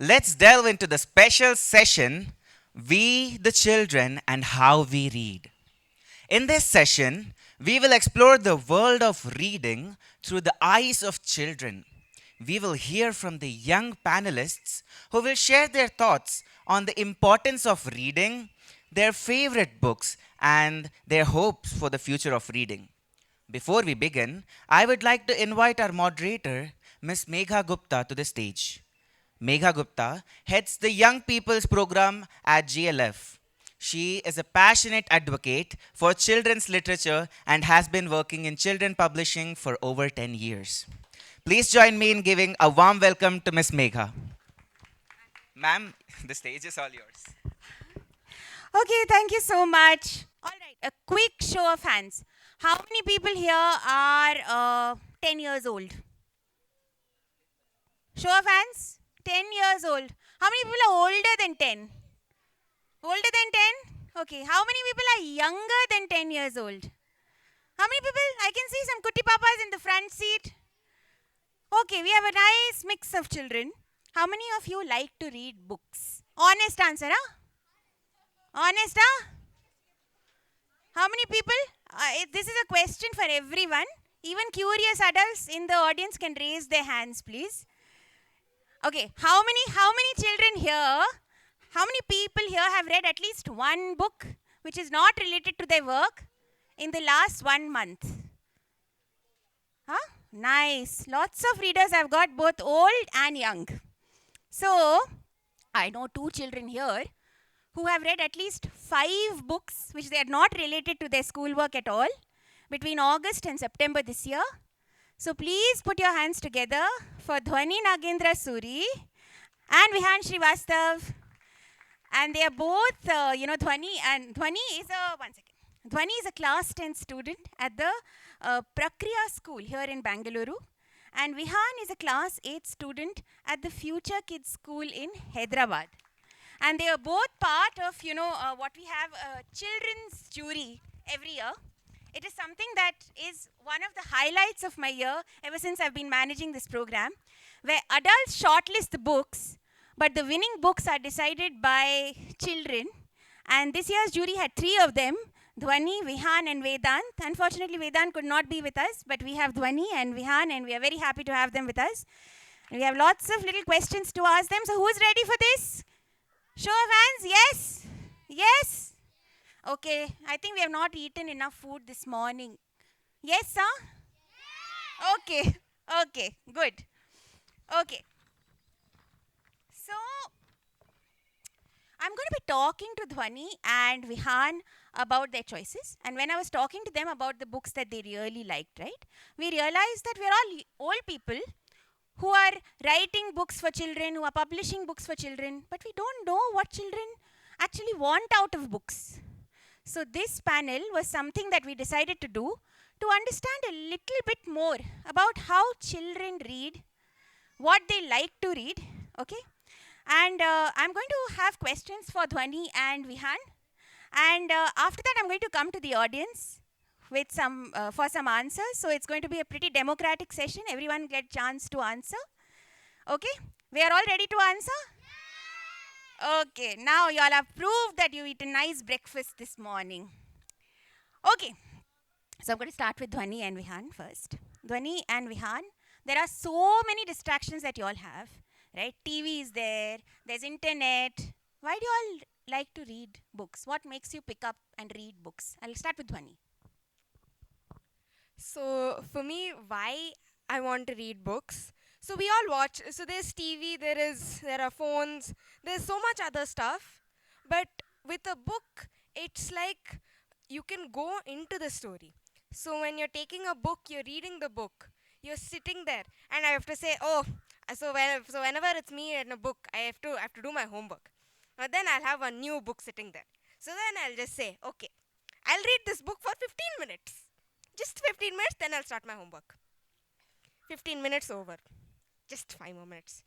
Let's delve into the special session, We the Children and How We Read. In this session, we will explore the world of reading through the eyes of children. We will hear from the young panelists who will share their thoughts on the importance of reading, their favorite books, and their hopes for the future of reading. Before we begin, I would like to invite our moderator, Ms. Megha Gupta, to the stage. Megha Gupta heads the Young People's Program at GLF. She is a passionate advocate for children's literature and has been working in children publishing for over 10 years. Please join me in giving a warm welcome to Ms. Megha. Ma'am, the stage is all yours. Okay, thank you so much. All right, a quick show of hands. How many people here are 10 years old? Show of hands? 10 years old. How many people are older than 10? Older than 10? Okay, how many people are younger than 10 years old? How many people? I can see some kutti papas in the front seat. Okay, we have a nice mix of children. How many of you like to read books? Honest answer, huh? Honest, huh? How many people? This is a question for everyone. Even curious adults in the audience can raise their hands, please. Okay, how many children here, how many people here have read at least one book which is not related to their work in the last 1 month? Huh? Nice. Lots of readers have got both old and young. So, I know 2 children here who have read at least 5 books which they are not related to their schoolwork at all between August and September this year. So please put your hands together for Dhwani Nagendra Suri and Vihaan Srivastava. And they are both, Dhwani is a class 10 student at the Prakriya School here in Bangalore. And Vihaan is a class 8 student at the Future Kids School in Hyderabad. And they are both part of, what we have, a children's jury every year. It is something that is one of the highlights of my year ever since I've been managing this program, where adults shortlist the books, but the winning books are decided by children. And this year's jury had 3 of them, Dhwani, Vihaan and Vedant. Unfortunately, Vedant could not be with us, but we have Dhwani and Vihaan, and we are very happy to have them with us. And we have lots of little questions to ask them. So who's ready for this? Show of hands, yes? Yes? Okay, I think we have not eaten enough food this morning. Yes, sir? Okay, okay, good. Okay. So, I'm going to be talking to Dhwani and Vihaan about their choices. And when I was talking to them about the books that they really liked, right, we realized that we're all old people who are writing books for children, who are publishing books for children, but we don't know what children actually want out of books. So this panel was something that we decided to do to understand a little bit more about how children read, what they like to read, okay? And I'm going to have questions for Dhwani and Vihaan. And after that, I'm going to come to the audience with for some answers. So it's going to be a pretty democratic session. Everyone get chance to answer. Okay? We are all ready to answer? Okay, now you all have proved that you eat a nice breakfast this morning. Okay, so I'm going to start with Dhwani and Vihaan first. Dhwani and Vihaan, there are so many distractions that you all have, right? TV is there, there's internet. Why do you all like to read books? What makes you pick up and read books? I'll start with Dhwani. So for me, why I want to read books. So we all watch. So there's TV, there are phones, there's so much other stuff. But with a book, it's like you can go into the story. So when you're taking a book, you're reading the book. You're sitting there, and I have to say, whenever it's me in a book, I have to do my homework. Then I'll have a new book sitting there. So then I'll just say, okay, I'll read this book for 15 minutes. Just 15 minutes, then I'll start my homework. 15 minutes over. Just 5 more minutes.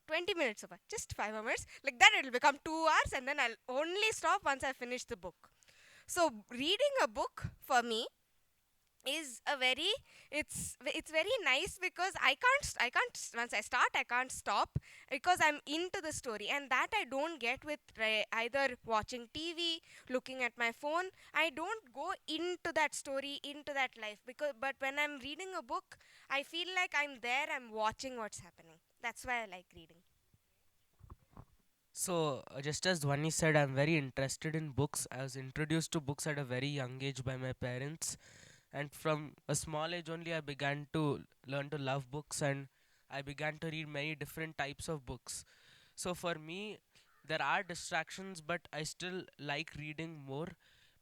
20 minutes over. Just 5 more minutes. Like that, it'll become 2 hours, and then I'll only stop once I finish the book. So, reading a book for me is a very it's very nice because once I start I can't stop because I'm into the story, and that I don't get with either watching TV, looking at my phone. I don't go into that story, into that life, because but when I'm reading a book, I feel like I'm there, I'm watching what's happening. That's why I like reading. So, just as Dhwani said, I'm very interested in books. I was introduced to books at a very young age by my parents, and from a small age only, I began to learn to love books, and I began to read many different types of books. So, for me, there are distractions, but I still like reading more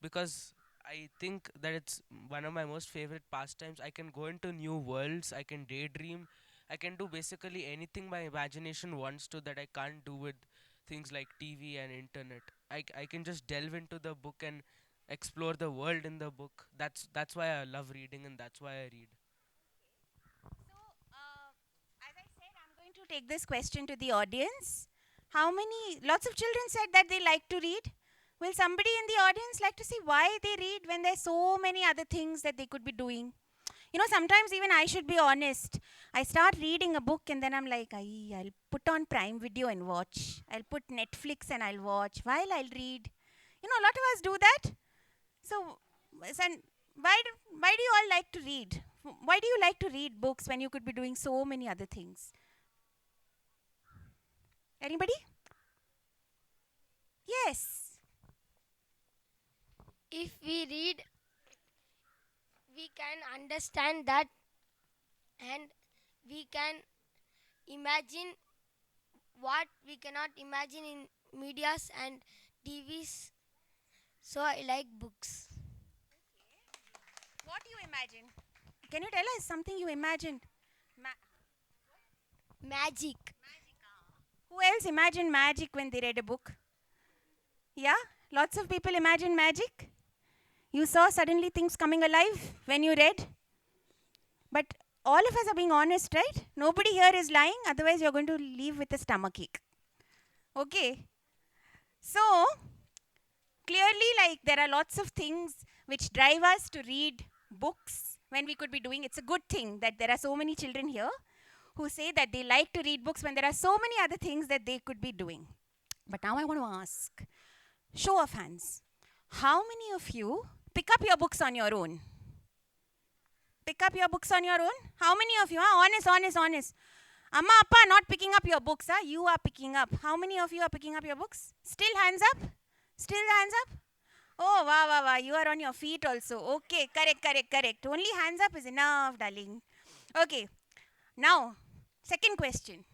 because I think that it's one of my most favorite pastimes. I can go into new worlds, I can daydream, I can do basically anything my imagination wants to that I can't do with things like TV and internet. I can just delve into the book and explore the world in the book. That's why I love reading, and that's why I read. So, as I said, I'm going to take this question to the audience. How many, lots of children said that they like to read. Will somebody in the audience like to see why they read when there's so many other things that they could be doing? You know, sometimes even I should be honest. I start reading a book and then I'm like, I'll put on Prime Video and watch. I'll put Netflix and I'll watch while I'll read. You know, a lot of us do that. So, and why do you all like to read? Why do you like to read books when you could be doing so many other things? Anybody? Yes. If we read, we can understand that, and we can imagine what we cannot imagine in medias and TVs. So I like books. What do you imagine? Can you tell us something you imagined? Magic. Who else imagined magic when they read a book? Yeah? Lots of people imagine magic. You saw suddenly things coming alive when you read. But all of us are being honest, right? Nobody here is lying, otherwise, you're going to leave with a stomachache. Okay? So, clearly, like, there are lots of things which drive us to read books when we could be doing. It's a good thing that there are so many children here who say that they like to read books when there are so many other things that they could be doing. But now I want to ask, show of hands, how many of you pick up your books on your own? Pick up your books on your own? How many of you? Honest. Amma, Appa not picking up your books. You are picking up. How many of you are picking up your books? Still hands up? Still hands up? Oh, wow. You are on your feet also. Okay, correct. Only hands up is enough, darling. Okay. Now, second question.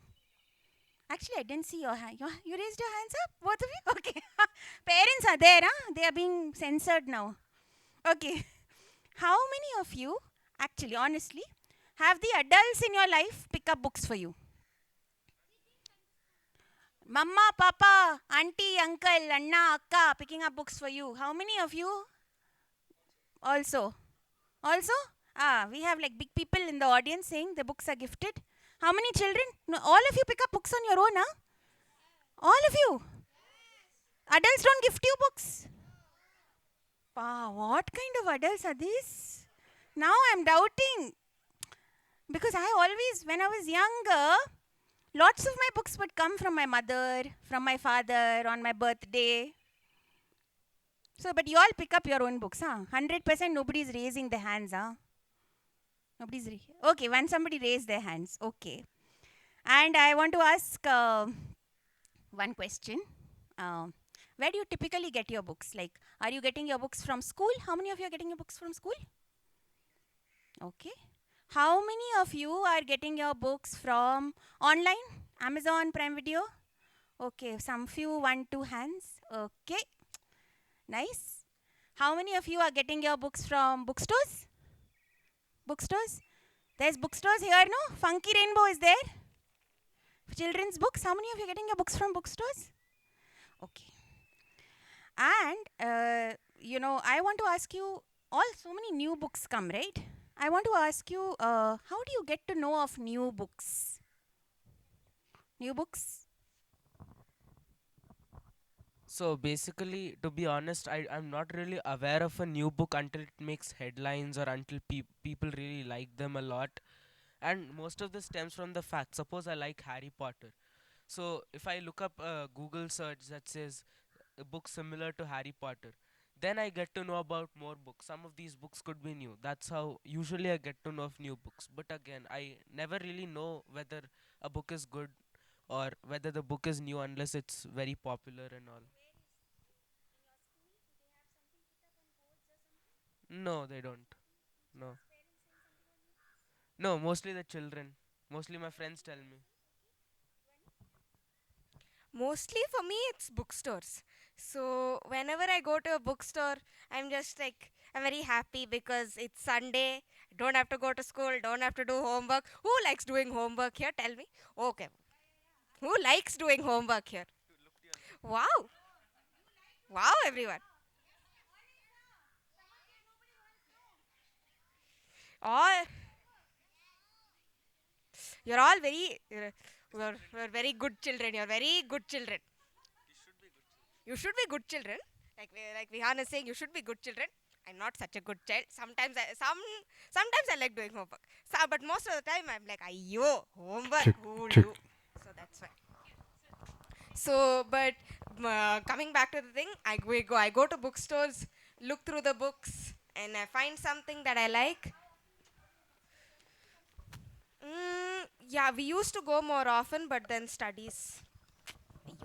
Actually, I didn't see your hand. You raised your hands up? Both of you? Okay. Parents are there, huh? They are being censored now. Okay. How many of you, actually, honestly, have the adults in your life pick up books for you? Mama, Papa, Auntie, Uncle, Anna, Akka picking up books for you. How many of you also? Also? We have like big people in the audience saying the books are gifted. How many children? No, all of you pick up books on your own, huh? All of you. Adults don't gift you books. What kind of adults are these? Now I'm doubting. Because I always, when I was younger, lots of my books would come from my mother, from my father, on my birthday. So, but you all pick up your own books, huh? 100% nobody's raising their hands, huh? Okay, when somebody raised their hands, okay. And I want to ask one question. Where do you typically get your books? Like, are you getting your books from school? How many of you are getting your books from school? Okay. How many of you are getting your books from online? Amazon Prime Video? Okay, some few, 1, 2 hands. Okay. Nice. How many of you are getting your books from bookstores? Bookstores? There's bookstores here, no? Funky Rainbow is there. Children's books. How many of you are getting your books from bookstores? Okay. And, I want to ask you, so many new books come, right? I want to ask you, how do you get to know of new books? New books? So basically, to be honest, I'm not really aware of a new book until it makes headlines or until people really like them a lot. And most of this stems from the fact, suppose I like Harry Potter. So if I look up a Google search that says a book similar to Harry Potter, then I get to know about more books. Some of these books could be new. That's how usually I get to know of new books. But again, I never really know whether a book is good or whether the book is new unless it's very popular and all. No, they don't. No. No, mostly the children. Mostly my friends tell me. Mostly for me, it's bookstores. So whenever I go to a bookstore, I'm just like, I'm very happy because it's Sunday. Don't have to go to school. Don't have to do homework. Who likes doing homework here? Tell me. Okay. Who likes doing homework here? Wow. Wow, everyone. All you're all very you're very good children. You're very good children. You should be good children. Like Vihaan is saying, you should be good children. I'm not such a good child. Sometimes I like doing homework. But most of the time I'm like, ayo, homework. Check, Who will check. do? So that's why. So, but coming back to the thing, I go to bookstores, look through the books, and I find something that I like. Yeah, we used to go more often, but then studies. But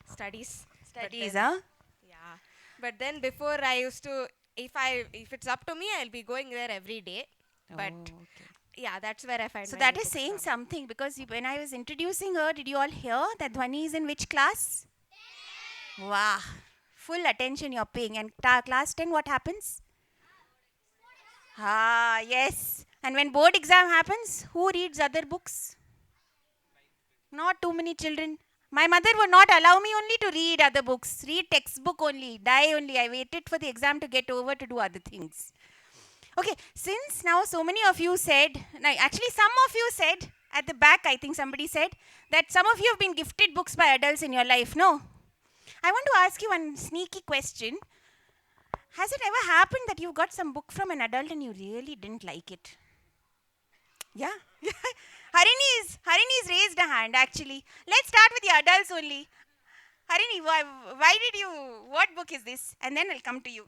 Studies, then- huh? Yeah. But then before I used to, if it's up to me, I'll be going there every day. But Oh, okay. yeah, that's where I find. So my that new is books saying from. something because when I was introducing her, did you all hear that Dhwani is in which class? Wow. Full attention you're paying. And class 10, what happens? Ah, yes. And when board exam happens, who reads other books? Not too many children. My mother would not allow me only to read other books, read textbook only, die only. I waited for the exam to get over to do other things. Okay, since now so many of you said, actually some of you said at the back, I think somebody said that some of you have been gifted books by adults in your life. No? I want to ask you one sneaky question. Has it ever happened that you got some book from an adult and you really didn't like it? Yeah. Harini's raised a hand actually. Let's start with the adults only. Harini, why did you, what book is this? And then I'll come to you.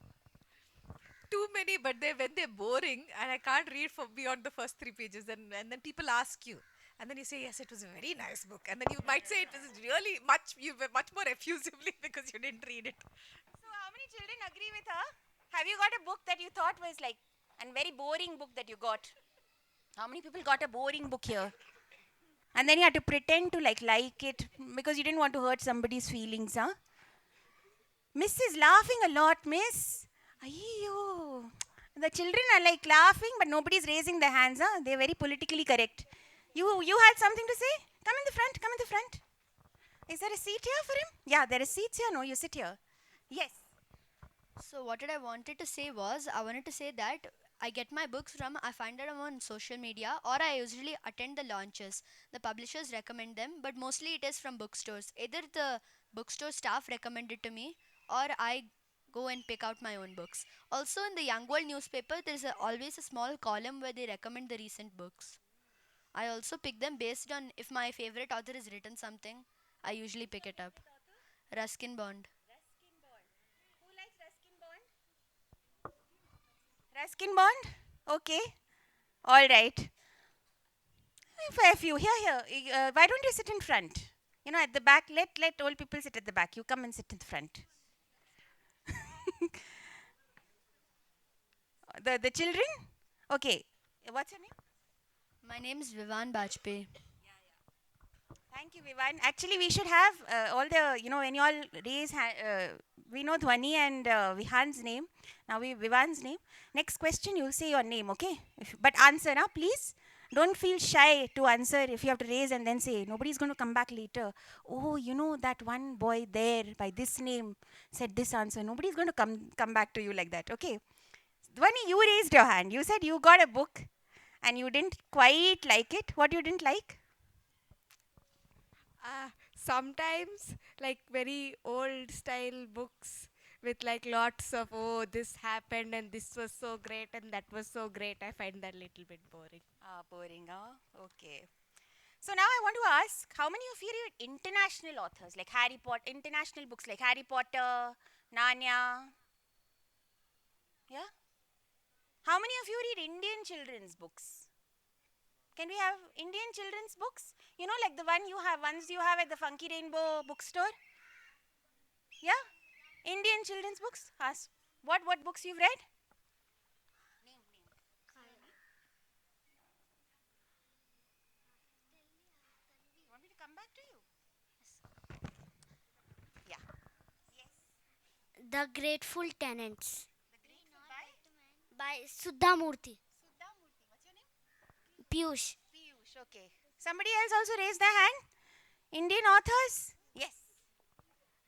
Too many, but when they're boring and I can't read for beyond the first 3 pages, and then people ask you, and then you say yes, it was a very nice book, and then you might say it was really you were much more effusively because you didn't read it. So how many children agree with her? Have you got a book that you thought was like a very boring book that you got? How many people got a boring book here? And then you had to pretend to like it because you didn't want to hurt somebody's feelings, huh? Miss is laughing a lot, miss. Ayyo. The children are like laughing, but nobody's raising their hands, huh? They're very politically correct. You had something to say? Come in the front, come in the front. Is there a seat here for him? Yeah, there is seats here. No, you sit here. Yes. So what did I wanted to say was I wanted to say that I get my books from I find them on social media or I usually attend the launches. The publishers recommend them, but mostly it is from bookstores. Either the bookstore staff recommend it to me or I go and pick out my own books. Also in the Young World newspaper there is always a small column where they recommend the recent books. I also pick them based on if my favorite author has written something. I usually pick it up. Ruskin Bond. Who likes Ruskin Bond? Okay. All right. If you here, why don't you sit in front? You know, at the back. Let old people sit at the back. You come and sit in the front. The children? Okay. What's your name? My name is Vivan Bajpayee. Thank you, Vivan. Actually, we should have all the, when you all raise we know Dhwani and Vihan's name. Now Vivan's name. Next question, you'll say your name, okay? But answer, please. Don't feel shy to answer if you have to raise and then say, nobody's going to come back later. Oh, that one boy there by this name said this answer. Nobody's going to come back to you like that, okay? Dhwani, you raised your hand. You said you got a book and you didn't quite like it. What you didn't like? sometimes like very old style books with like lots of, oh, this happened and this was so great and that was so great. I find that a little bit boring. Ah, boring, huh? Okay. So now I want to ask, how many of you read international authors like Harry Potter, international books like Harry Potter, Narnia? Yeah? How many of you read Indian children's books? Can we have Indian children's books? You know, like the ones you have at the Funky Rainbow bookstore? Yeah? Indian children's books? Ask. What books you've read? Want me to come back to you? Yeah. The Grateful Tenants The Grateful by by Sudhamurthy. Sudhamurthy. What's your name? Piyush. Piyush. Okay. Somebody else also raised their hand? Indian authors? Yes.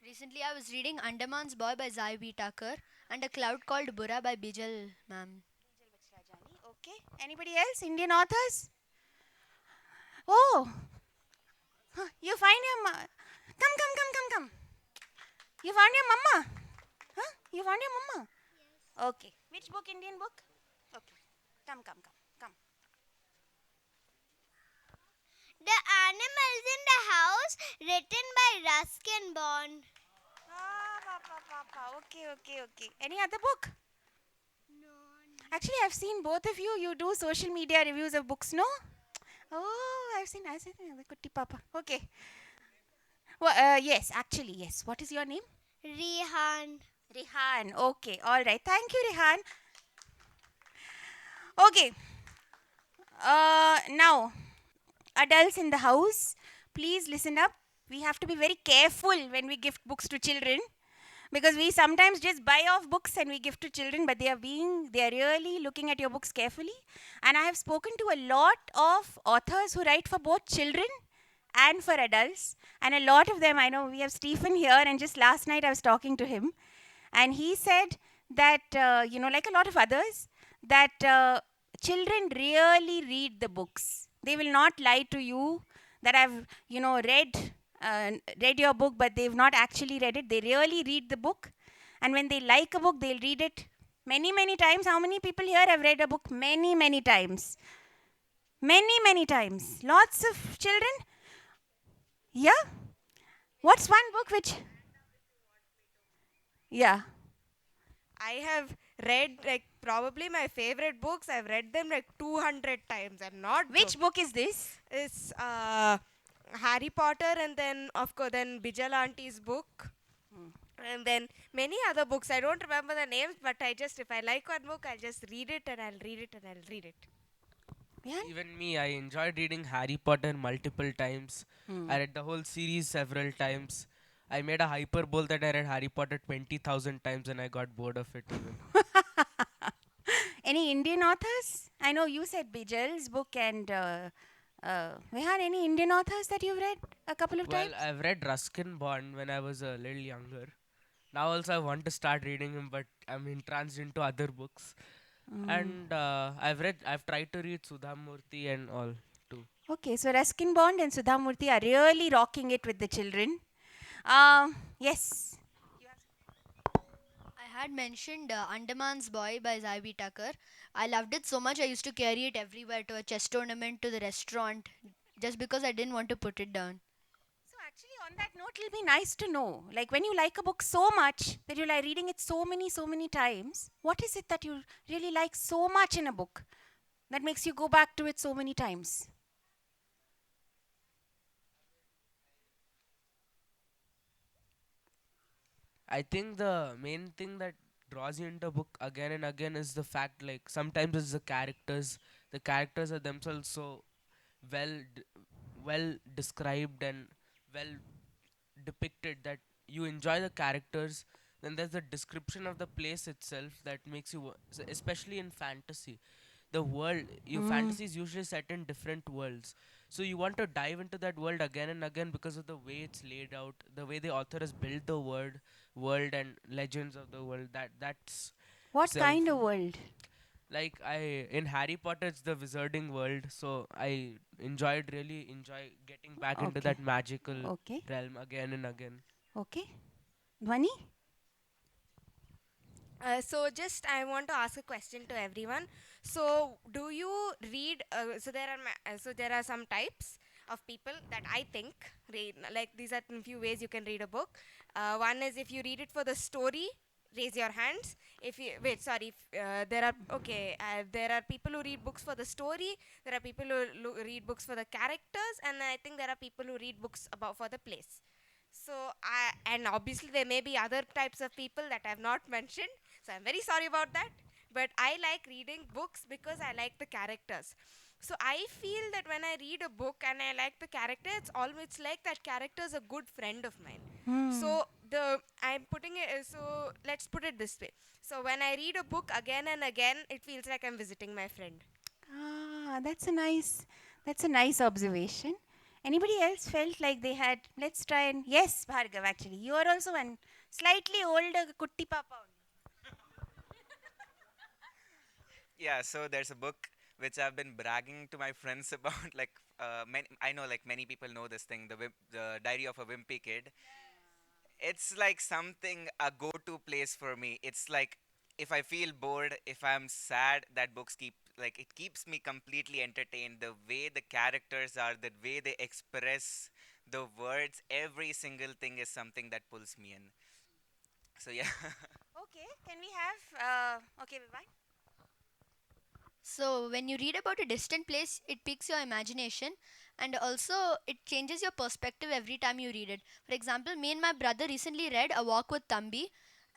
Recently, I was reading Andaman's Boy by Zai B. Tucker and A Cloud Called Burra by Bijal ma'am. Okay. Anybody else? Indian authors? Oh. Huh, you find your come. You found your mama? Huh? You found your mama? Yes. Okay. Which book? Indian book? Okay. Come. The Animals in the House, written by Ruskin Bond. Ah, okay. Any other book? No. Actually, I've seen both of you. You do social media reviews of books, no? Oh, I've seen the Kutti Papa. Okay. Well, yes, actually, yes. What is your name? Rihan. Rehan. Okay, all right. Thank you, Rehan. Okay. Now, adults in the house, please listen up. We have to be very careful when we gift books to children because we sometimes just buy off books and we give to children, but they are really looking at your books carefully. And I have spoken to a lot of authors who write for both children and for adults, and a lot of them, I know we have Stephen here, and just last night I was talking to him, and he said that like a lot of others, that children really read the books. They will not lie to you that I've read your book, but they've not actually read it. They really read the book, and when they like a book, they'll read it many times. How many people here have read a book many times? Many times. Lots of children. Yeah. What's one book which? Yeah. I have read like probably my favorite books. I've read them like 200 times. I'm not Which joking. book is this? It's Harry Potter, and then of course then Bijal Auntie's book, and then many other books. I don't remember the names, but if I like one book, I'll just read it and I'll read it and I'll read it. Yeah. Even me, I enjoyed reading Harry Potter multiple times. I read the whole series several times. I made a hyperbole that I read Harry Potter 20,000 times and I got bored of it even. Any Indian authors? I know you said Bijal's book and Vihaan, any Indian authors that you've read a couple of Well, times? I've read Ruskin Bond when I was a little younger. Now also I want to start reading him, but I'm entranced into other books. And I've tried to read Sudhamurthy and all too. Okay, so Ruskin Bond and Sudhamurthy are really rocking it with the children. Yes. I had mentioned Andaman's Boy by Zai B. Tucker. I loved it so much I used to carry it everywhere, to a chess tournament, to the restaurant, just because I didn't want to put it down. So actually, on that note, it'll be nice to know, like when you like a book so much that you like reading it so many times, what is it that you really like so much in a book that makes you go back to it so many times? I think the main thing that draws you into a book again and again is the fact, like, sometimes it's the characters. The characters are themselves so well d- well described and well depicted that you enjoy the characters. Then there's the description of the place itself that makes you especially in fantasy, the world, your fantasy is usually set in different worlds, so you want to dive into that world again and again because of the way it's laid out, the way the author has built the world and legends of the world. That's What self kind of world? Like I in Harry Potter, it's the wizarding world, so I really enjoy getting back into Okay. that magical Okay. realm again and again. Okay. Dhwani? So just I want to ask a question to everyone. So do you read? So there are some types of people that I think read. Like these are a few ways you can read a book. One is if you read it for the story, raise your hands. If you wait, sorry, there are people who read books for the story. There are people who read books for the characters, and I think there are people who read books about for the place. So and obviously there may be other types of people that I have not mentioned. So I'm very sorry about that. But I like reading books because I like the characters. So I feel that when I read a book and I like the character, it's like that character is a good friend of mine. Hmm. So let's put it this way. So when I read a book again and again, it feels like I'm visiting my friend. Ah, that's a nice observation. Anybody else felt like they had, let's try and, yes, Bhargav, actually, you are also one slightly older kutti papa. Yeah, so there's a book which I've been bragging to my friends about. Like, I know, like many people know this thing, the Diary of a Wimpy Kid. It's like something a go-to place for me. It's like if I feel bored, if I'm sad, that books keep like it keeps me completely entertained. The way the characters are, the way they express the words, every single thing is something that pulls me in. So yeah. Okay, can we have, okay, Vivai? So when you read about a distant place, it piques your imagination and also it changes your perspective every time you read it. For example, me and my brother recently read A Walk with Thambi,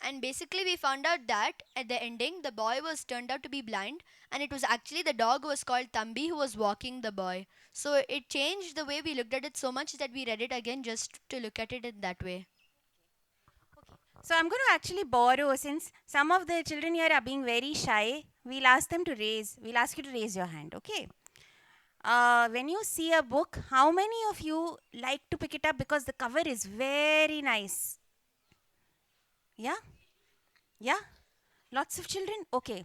and basically we found out that at the ending the boy was turned out to be blind, and it was actually the dog who was called Thambi who was walking the boy. So it changed the way we looked at it so much that we read it again just to look at it in that way. So I'm going to actually borrow, since some of the children here are being very shy, we'll ask you to raise your hand, okay? When you see a book, how many of you like to pick it up because the cover is very nice? Yeah? Yeah? Lots of children? Okay.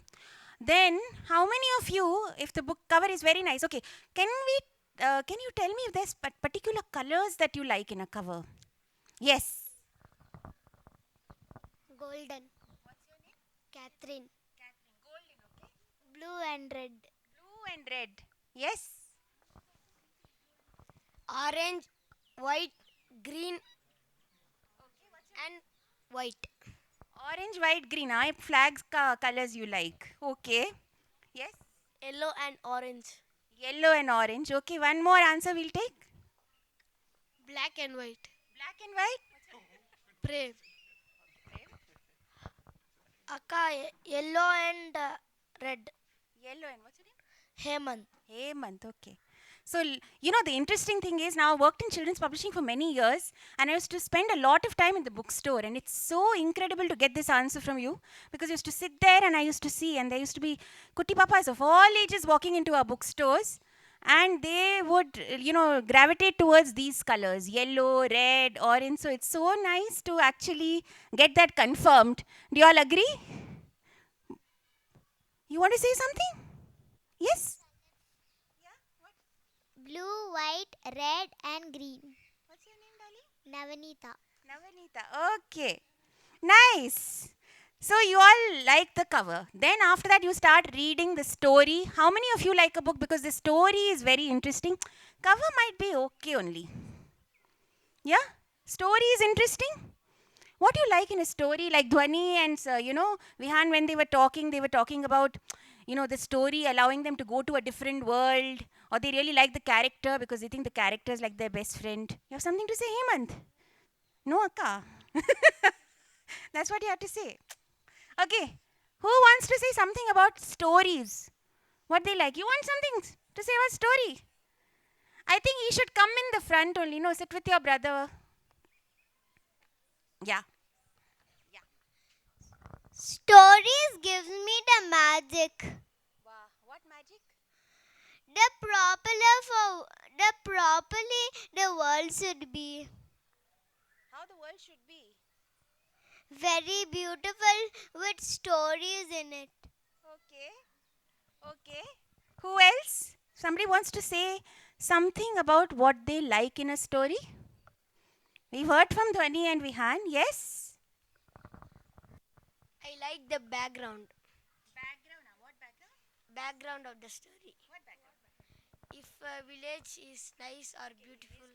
Then, how many of you, if the book cover is very nice, okay, can you tell me if there's particular colors that you like in a cover? Yes. Golden. Catherine. Blue and red. Blue and red. Yes. Orange, white, green, and white. Orange, white, green. Flags colors you like. Okay. Yes. Yellow and orange. Yellow and orange. Okay. One more answer we'll take. Black and white. Black and white. Brave. Akka, yellow and red. Yellow and what's your name? Hemant. Hemant. Okay. So, the interesting thing is now I worked in children's publishing for many years, and I used to spend a lot of time in the bookstore, and it's so incredible to get this answer from you, because I used to sit there and I used to see, and there used to be Kutti Papas of all ages walking into our bookstores, and they would, gravitate towards these colors, yellow, red, orange. So it's so nice to actually get that confirmed. Do you all agree? You want to say something? Yes? Blue, white, red, and green. What's your name, darling? Navanita. Navanita. Okay. Nice. So you all like the cover. Then after that you start reading the story. How many of you like a book because the story is very interesting? Cover might be okay only. Yeah? Story is interesting. What do you like in a story? Like Dhwani and Vihaan, when they were talking about the story allowing them to go to a different world, or they really like the character because they think the character is like their best friend. You have something to say, Hemant? No, Akka. That's what you have to say. Okay. Who wants to say something about stories? What they like? You want something to say about story? I think he should come in the front only. No, sit with your brother. Yeah. Stories gives me the magic. Wow. What magic? The properly the world should be. How the world should be. Very beautiful with stories in it. Okay. Okay. Who else? Somebody wants to say something about what they like in a story? We've heard from Dhwani and Vihaan. Yes? I like the background. What background? Background of the story. What background? If a village is nice or beautiful.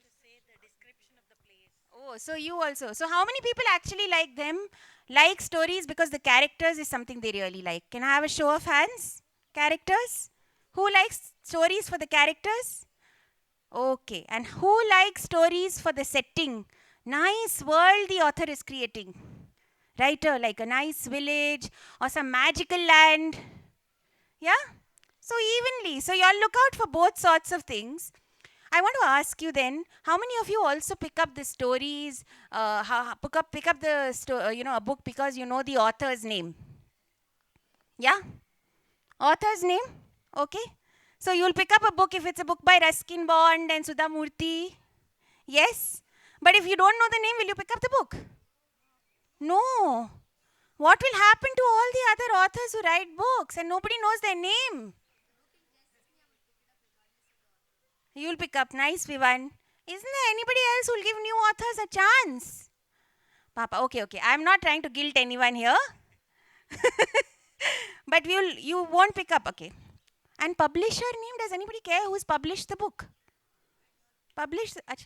Oh, so you also. So how many people actually like them? Like stories because the characters is something they really like. Can I have a show of hands? Characters? Who likes stories for the characters? Okay. And who likes stories for the setting? Nice world the author is creating. Writer, like a nice village or some magical land. Yeah? So evenly. So you all look out for both sorts of things. I want to ask you then, how many of you also pick up the stories, pick up the a book because you know the author's name? Yeah, author's name. Okay, so you'll pick up a book if it's a book by Ruskin Bond and Sudha Murthy. Yes, but if you don't know the name, will you pick up the book? No. What will happen to all the other authors who write books and nobody knows their name? You'll pick up. Nice, Vivan. Isn't there anybody else who'll give new authors a chance? Papa, okay. I'm not trying to guilt anyone here. But you won't pick up, okay. And publisher name, does anybody care who's published the book?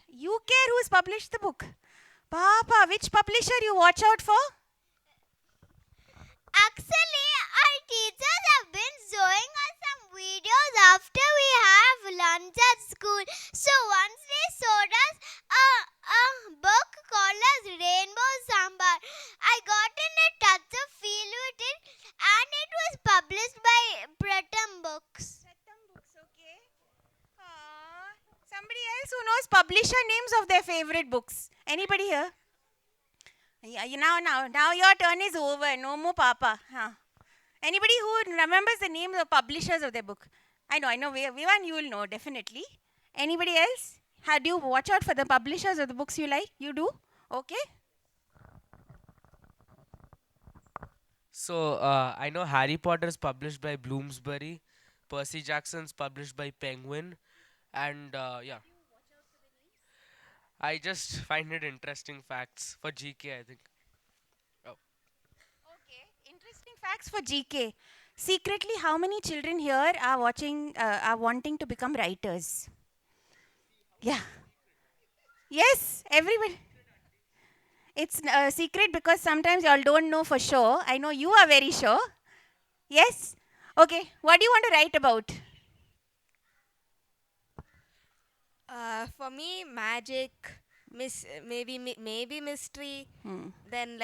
You care who's published the book. Papa, which publisher you watch out for? Actually, our teachers have been showing us some videos after we have lunch at school. So once they showed us a book called as Rainbow Sambar. I got in a touch of feel with it, and it was published by Pratham Books. Pratham Books, okay. Somebody else who knows publisher names of their favorite books? Anybody here? Yeah, now your turn is over. No more Papa. Huh. Anybody who remembers the names of publishers of their book? I know. Vivan, you will know definitely. Anybody else? How do you watch out for the publishers of the books you like? You do? Okay. So I know Harry Potter is published by Bloomsbury, Percy Jackson's published by Penguin, and yeah. I just find it interesting facts for GK, I think. Oh. Okay. Interesting facts for GK. Secretly, how many children here are wanting to become writers? Yeah. Yes, everybody. It's a secret because sometimes y'all don't know for sure. I know you are very sure. Yes? Okay. What do you want to write about? For me, magic, maybe mystery, then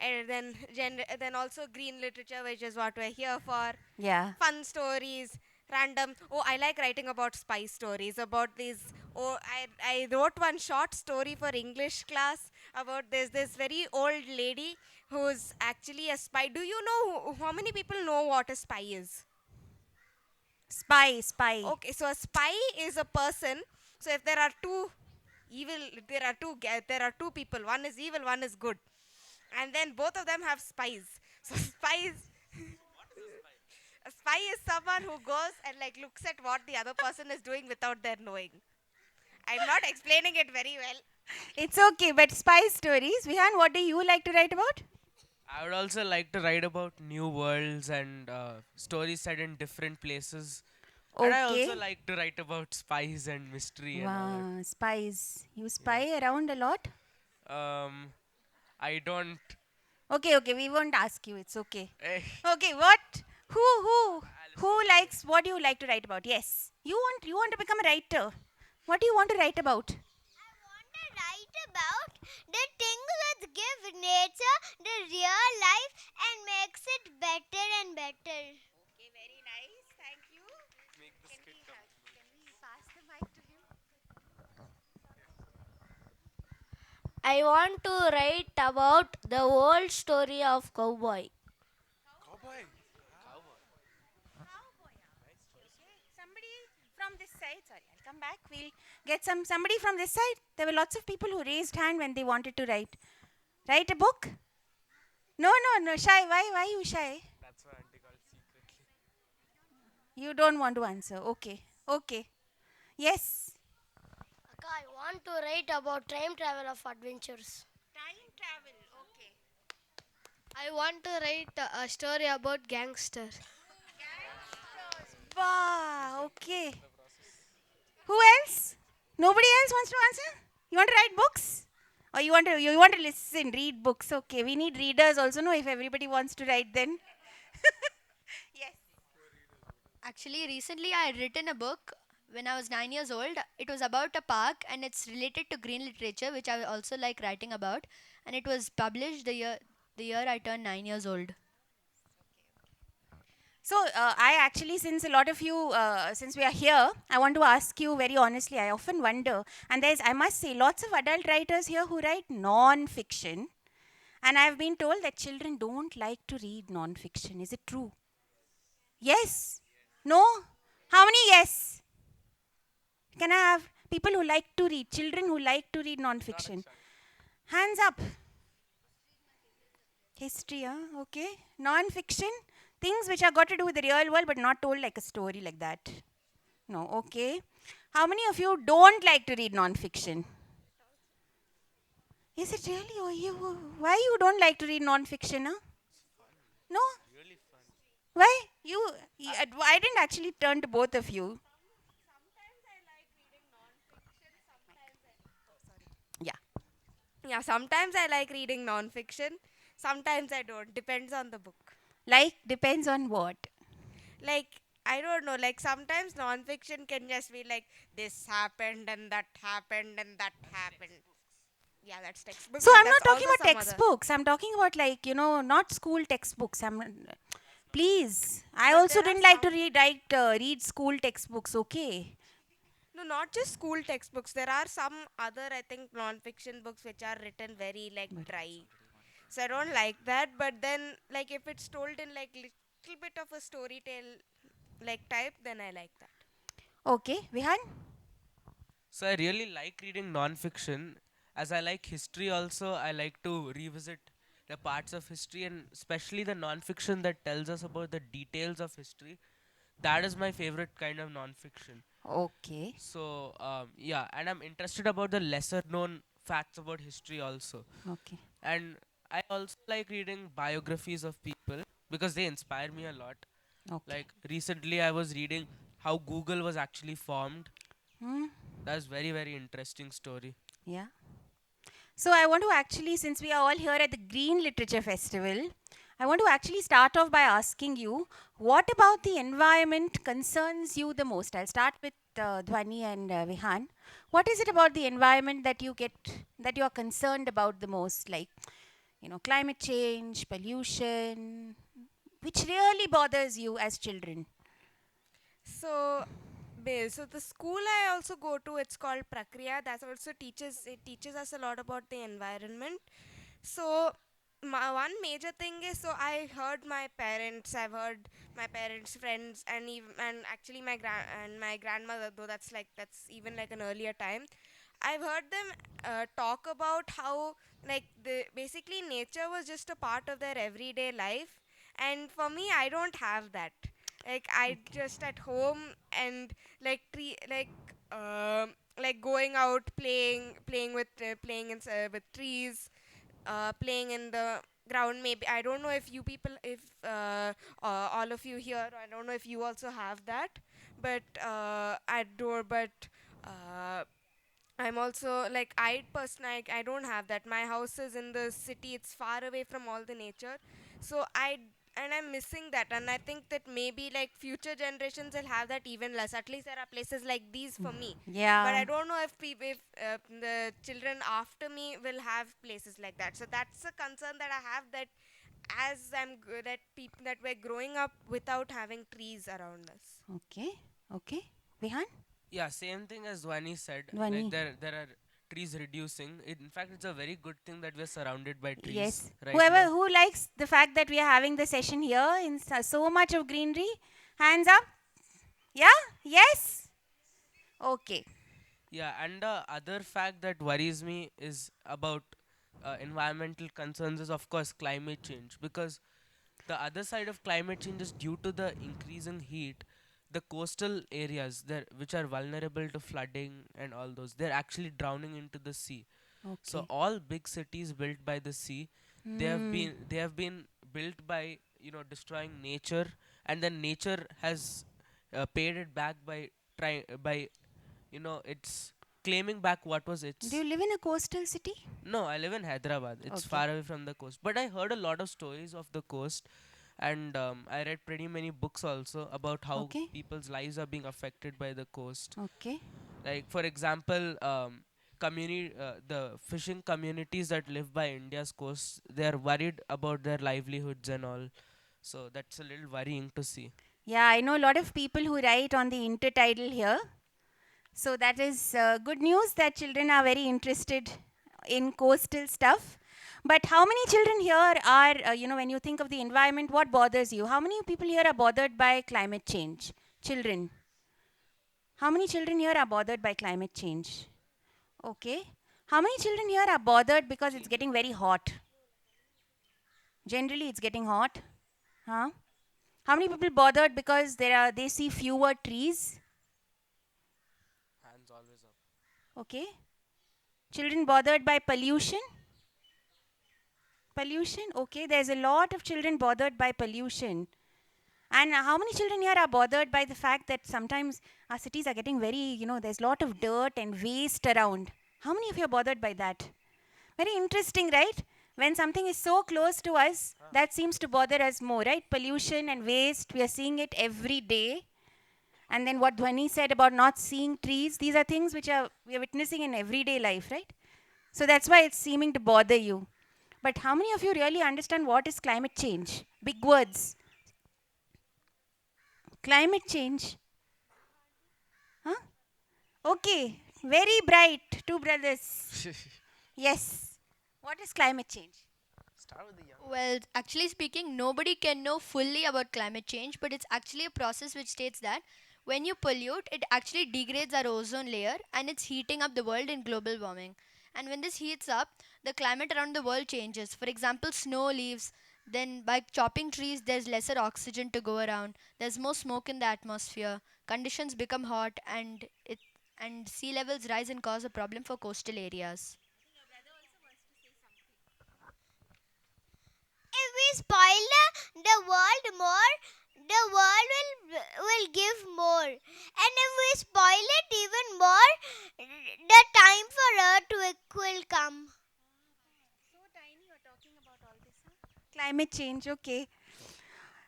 then also green literature, which is what we're here for. Yeah. Fun stories, random. Oh, I like writing about spy stories. About these. Oh, I wrote one short story for English class about this very old lady who's actually a spy. Do you know how many people know what a spy is? Spy. Okay, so a spy is a person. So if there are two evil, there are two people. One is evil, one is good, and then both of them have spies. So a spy is someone who goes and like looks at what the other person is doing without their knowing. I'm not explaining it very well. It's okay, but spy stories. Vihan, what do you like to write about? I would also like to write about new worlds and stories set in different places. And I Okay. also like to write about spies and mystery and all Wow, spies. You spy around a lot? that. I don't. Okay, we won't ask you. It's okay. Eh, Okay, what? Who likes? What do you like to write about? Yes, you want to become a writer. What do you want to write about? I want to write about the things that give nature the real life and makes it better and better. Okay, very nice. Thank you. Can we pass the mic to him? I want to write about the old story of cowboy. Somebody from this side. Sorry, I'll come back. We'll get somebody from this side. There were lots of people who raised hand when they wanted to write a book. No, shy. Why you shy? that's why Auntie called secretly. You don't want to answer. Okay. Okay. Yes. Akka, I want to write about time travel of adventures. Time travel. Okay. I want to write a story about gangsters. Wow. Okay. Who else? Nobody else wants to answer? You want to write books? Or you want to listen, read books. Okay. We need readers also. No, if everybody wants to write then. Yes. Actually, recently I had written a book when I was 9 years old. It was about a park and it's related to green literature, which I also like writing about. And it was published the year I turned 9 years old. So, I actually, since a lot of you, since we are here, I want to ask you very honestly. I often wonder, and I must say, lots of adult writers here who write non-fiction, and I've been told that children don't like to read non-fiction. Is it true? Yes? No? How many yes? Can I have people who like to read, children who like to read non-fiction? Hands up. History, huh? Okay. Non-fiction, things which are got to do with the real world but not told like a story like that. No, okay. How many of you don't like to read non-fiction? Is it really? Oh, why you don't like to read non-fiction? Huh? No? Why? I didn't actually turn to both of you. Yeah. Yeah, sometimes I like reading non-fiction, sometimes I don't. Depends on the book. Like, depends on what. Like, I don't know, like sometimes non-fiction can just be like, this happened and that happened and that happened. Yeah, that's textbook, So but I'm not that's talking also about some other. textbooks. I'm talking about like, not school textbooks. Please. I But also there are didn't like to some, read school textbooks, okay? no, not just school textbooks. There are some other, I think, non-fiction books which are written very like dry. So I don't like that. But then, like if it's told in like little bit of a story tale like type, then I like that. Okay, Vihan? So I really like reading non-fiction. As I like history also, I like to revisit the parts of history and especially the non-fiction that tells us about the details of history. That is my favorite kind of non-fiction. Okay. So yeah, and I'm interested about the lesser known facts about history also. Okay. And I also like reading biographies of people because they inspire me a lot. Okay. Like recently I was reading how Google was actually formed. Hmm? That's very very interesting story. Yeah. So I want to actually, since we are all here at the Green Literature Festival, I want to actually start off by asking you, what about the environment concerns you the most? I'll start with Dhwani and Vihan. What is it about the environment that you are concerned about the most? Like, climate change, pollution, which really bothers you as children? So, so the school I also go to, it's called Prakriya. That also teaches us a lot about the environment. So, one major thing is, so I've heard my parents, friends, and actually my grandmother. Though that's even like an earlier time. I've heard them talk about how like the basically nature was just a part of their everyday life, and for me, I don't have that. Like I Okay. just at home and like like going out with trees, playing in the ground. Maybe I don't know if you people, if all of you here, I don't know if you also have that, but I do. But uh, I'm also like I don't have that. My house is in the city. It's far away from all the nature. So I'm missing that, and I think that maybe like future generations will have that even less. At least there are places like these for me, but Yeah. I don't know if if the children after me will have places like that. So that's a concern that I have, that as that people that we're growing up without having trees around us. Okay. Okay. Vihan? Yeah, same thing as Dhwani said. Like Dhwani? there are trees reducing. In fact, it's a very good thing that we're surrounded by trees Yes. right Whoever now. who likes the fact that we are having the session here in so much of greenery, hands up. Yeah? Yes? Okay. Yeah, and the other fact that worries me is about environmental concerns is of course climate change, because the other side of climate change is due to the increasing heat. the coastal areas there which are vulnerable to flooding and all those, they're actually drowning into the sea. So Okay. all big cities built by the sea, Hmm. they have been built by, you know, destroying nature, and then nature has paid it back by trying by, you know, it's claiming back what was Do you its. live in a coastal city? No, I live in Hyderabad. It's Okay. far away from the coast. But I heard a lot of stories of the coast, and I read pretty many books also about how Okay. people's lives are being affected by the coast. Okay. Like, for example, the fishing communities that live by India's coast, they are worried about their livelihoods and all. So that's a little worrying to see. Yeah, I know a lot of people who write on the intertidal here. So that is good news that children are very interested in coastal stuff. But how many children here are, when you think of the environment, what bothers you? How many people here are bothered by climate change? Children. How many children here are bothered by climate change? Okay. How many children here are bothered because it's getting very hot? Generally, it's getting hot. Huh? How many people bothered because they see fewer trees? Hands always up. Okay. Children bothered by pollution? Pollution? Okay, there's a lot of children bothered by pollution. And how many children here are bothered by the fact that sometimes our cities are getting very, there's a lot of dirt and waste around? How many of you are bothered by that? Very interesting, right? When something is so close to us, that seems to bother us more, right? Pollution and waste, we are seeing it every day. And then what Dhwani said about not seeing trees, these are things which we are witnessing in everyday life, right? So that's why it's seeming to bother you. But how many of you really understand what is climate change? Big words. Climate change. Huh? Okay. Very bright. Two brothers. Yes. What is climate change? Start with the young. Well, actually speaking, nobody can know fully about climate change, but it's actually a process which states that when you pollute, it actually degrades our ozone layer and it's heating up the world in global warming. And when this heats up, the climate around the world changes. For example, snow leaves. Then, by chopping trees, there's lesser oxygen to go around. There's more smoke in the atmosphere. Conditions become hot, and sea levels rise and cause a problem for coastal areas. If we spoil the world more, the world will give more. And if we spoil it even more, the time for will come. So tiny you're talking about all this. Huh? Climate change, okay.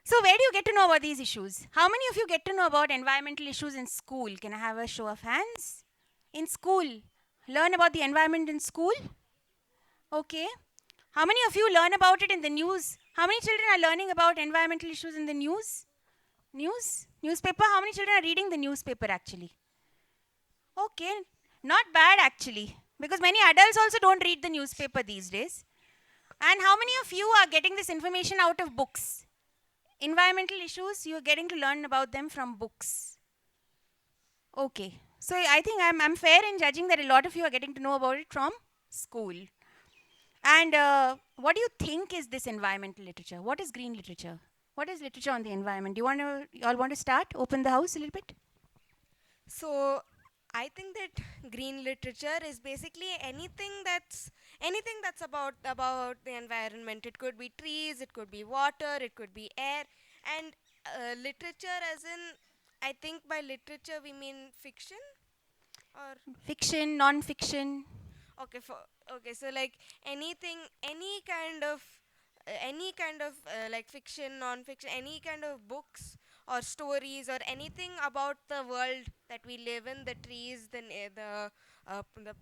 So where do you get to know about these issues? How many of you get to know about environmental issues in school? Can I have a show of hands? In school. Learn about the environment in school? Okay. How many of you learn about it in the news? How many children are learning about environmental issues in the news? News? Newspaper? How many children are reading the newspaper actually? Okay. Not bad actually. Because many adults also don't read the newspaper these days. And how many of you are getting this information out of books? Environmental issues, you're getting to learn about them from books. Okay. So I think I'm fair in judging that a lot of you are getting to know about it from school. And what do you think is this environmental literature? What is green literature? What is literature on the environment? Do you all want to start? Open the house a little bit? So I think that green literature is basically anything that's about the environment. It could be trees, it could be water, it could be air, and literature, as in, I think by literature we mean fiction, or Fiction, non-fiction. okay, okay, so like anything, any kind of like fiction, non-fiction, any kind of books or stories or anything about the world that we live in, the trees, the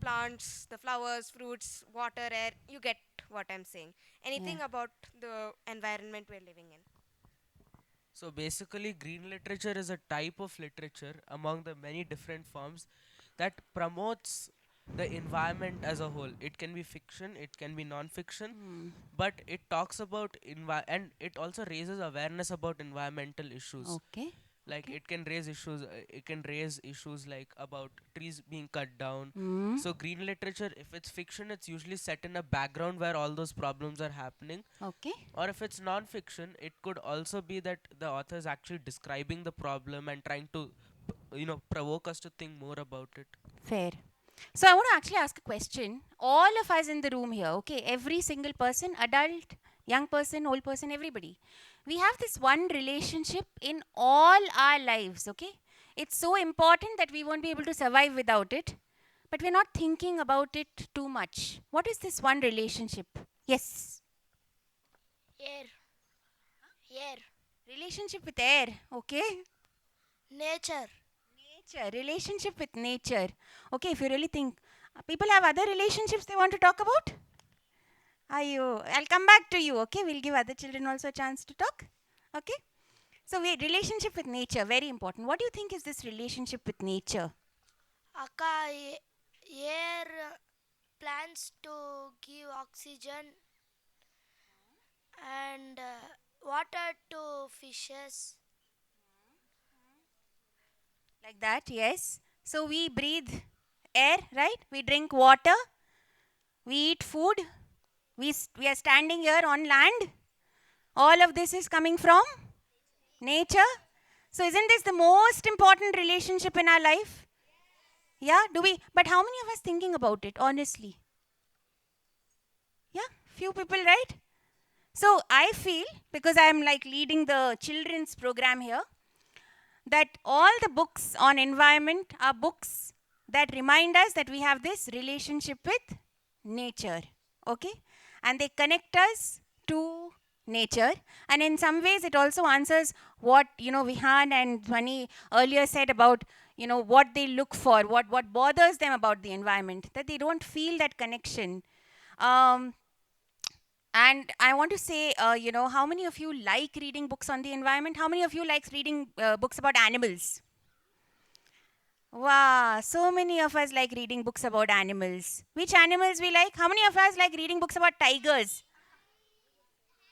plants, the flowers, fruits, water, air. You get what I'm saying? Yeah. Anything about the environment we're living in. So basically, green literature is a type of literature among the many different forms that promotes the environment as a whole. It can be fiction, it can be non-fiction, Hmm. but it talks about and it also raises awareness about environmental issues. Okay. Like it can raise issues. It can raise issues like about trees being cut down. Hmm. So green literature, if it's fiction, it's usually set in a background where all those problems are happening. Okay. Or if it's non-fiction, it could also be that the author is actually describing the problem and trying to, provoke us to think more about it. Fair. So I want to actually ask a question. All of us in the room here, okay, every single person, adult, young person, old person, everybody, we have this one relationship in all our lives, okay? It's so important that we won't be able to survive without it, but we're not thinking about it too much. What is this one relationship? Yes. Air. Air. Relationship with air, okay? Nature. Nature, relationship with nature. Okay, if you really think, people have other relationships they want to talk about? I'll come back to you, okay? We'll give other children also a chance to talk, okay? So, wait, relationship with nature, very important. What do you think is this relationship with nature? Akka, air plants to give oxygen and water to fishes. Like that, yes. So, we breathe air, right? We drink water, we eat food, we are standing here on land. All of this is coming from nature. So, isn't this the most important relationship in our life? Yeah, do we? But how many of us thinking about it, honestly? Yeah, few people, right? So, I feel, because I am like leading the children's program here, that all the books on environment are books that remind us that we have this relationship with nature, okay? And they connect us to nature, and in some ways it also answers what Vihaan and Dhwani earlier said about what they look for, what bothers them about the environment, that they don't feel that connection. And I want to say, how many of you like reading books on the environment? How many of you likes reading books about animals? Wow, so many of us like reading books about animals. Which animals we like? How many of us like reading books about tigers?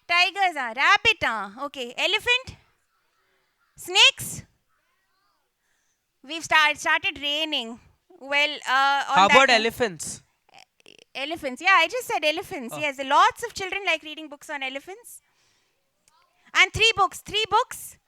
Tigers, rabbit, okay. Elephant? Snakes? We've started raining. Well, on How that about elephants? elephants. Yeah, I just said elephants. Oh. Yes, lots of children like reading books on elephants. And three books.